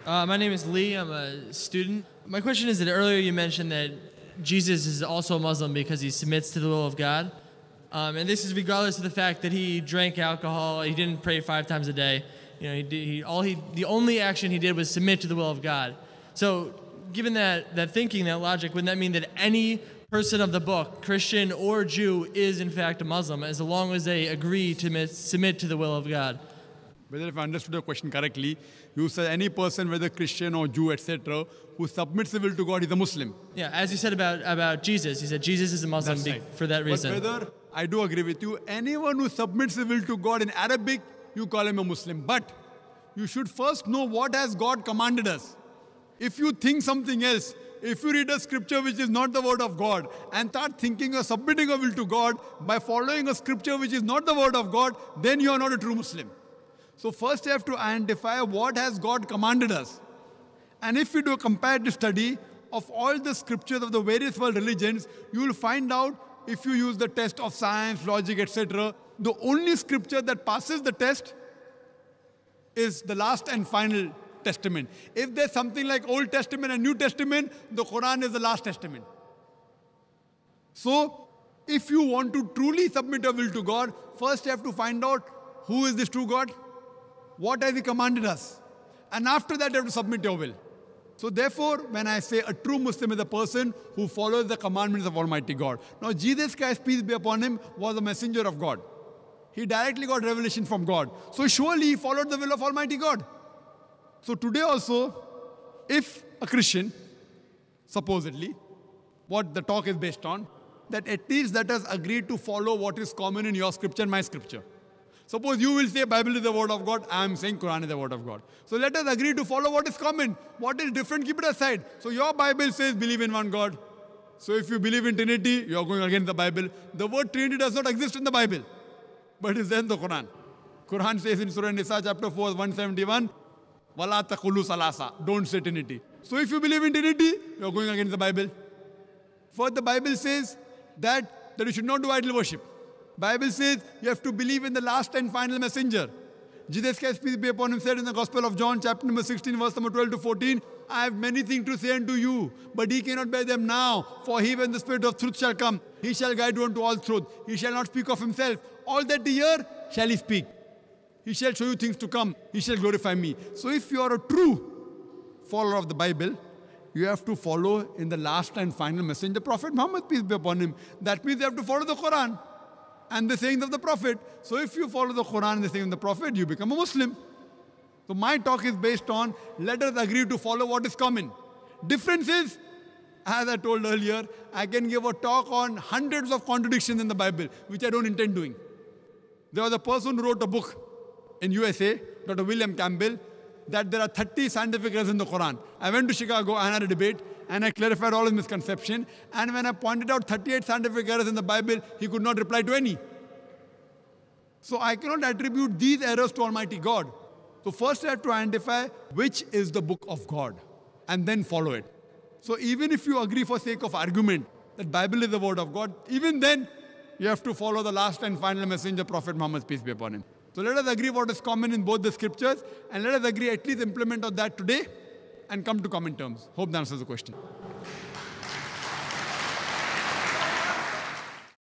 My name is Lee. I'm a student. My question is that earlier you mentioned that Jesus is also a Muslim because he submits to the will of God. And this is regardless of the fact that he drank alcohol, he didn't pray 5 times a day. You know, the only action he did was submit to the will of God. So given that thinking, that logic, wouldn't that mean that any person of the book, Christian or Jew, is in fact a Muslim, as long as they agree to submit to the will of God? Whether if I understood your question correctly, you said any person, whether Christian or Jew, etc., who submits the will to God is a Muslim. Yeah, as you said about Jesus, you said Jesus is a Muslim Right. for that reason. But brother, I do agree with you. Anyone who submits the will to God in Arabic, you call him a Muslim. But you should first know what has God commanded us. If you think something else, if you read a scripture which is not the word of God and start thinking or submitting a will to God by following a scripture which is not the word of God, then you are not a true Muslim. So first you have to identify what has God commanded us. And if you do a comparative study of all the scriptures of the various world religions, you will find out, if you use the test of science, logic, etc., the only scripture that passes the test is the last and final testament. If there's something like Old Testament and New Testament, the Quran is the last testament. So, if you want to truly submit your will to God, first you have to find out who is this true God, what has He commanded us, and after that you have to submit your will. So therefore, when I say a true Muslim is a person who follows the commandments of Almighty God. Now Jesus Christ, peace be upon Him, was a messenger of God. He directly got revelation from God. So surely He followed the will of Almighty God. So today also, if a Christian, supposedly, what the talk is based on, that at least let us agree to follow what is common in your scripture and my scripture. Suppose you will say Bible is the word of God, I am saying Quran is the word of God. So let us agree to follow what is common. What is different, keep it aside. So your Bible says believe in one God. So if you believe in Trinity, you are going against the Bible. The word Trinity does not exist in the Bible, but it is there in the Quran. Quran says in Surah Nisa chapter 4, 171, Wala taqulu salasa, don't say Trinity. So if you believe in Trinity, you are going against the Bible. First, the Bible says that you should not do idol worship. Bible says you have to believe in the last and final messenger. Jesus Christ, peace be upon Him, said in the Gospel of John, chapter number 16, verse number 12 to 14, I have many things to say unto you, but ye cannot bear them now. For He, when the Spirit of truth shall come, He shall guide you unto all truth. He shall not speak of Himself. All that ye hear shall He speak. He shall show you things to come. He shall glorify me. So if you are a true follower of the Bible, you have to follow in the last and final messenger, Prophet Muhammad, peace be upon him. That means you have to follow the Quran and the sayings of the Prophet. So if you follow the Quran and the sayings of the Prophet, you become a Muslim. So my talk is based on, let us agree to follow what is common. Differences, as I told earlier, I can give a talk on hundreds of contradictions in the Bible, which I don't intend doing. There was a person who wrote a book in USA, Dr. William Campbell, that there are 30 scientific errors in the Quran. I went to Chicago and had a debate, and I clarified all his misconception. And when I pointed out 38 scientific errors in the Bible, he could not reply to any. So I cannot attribute these errors to Almighty God. So first I have to identify which is the book of God, and then follow it. So even if you agree for sake of argument that Bible is the word of God, even then you have to follow the last and final messenger, Prophet Muhammad, peace be upon him. So let us agree what is common in both the scriptures, and let us agree at least implement of that today and come to common terms. Hope that answers the question.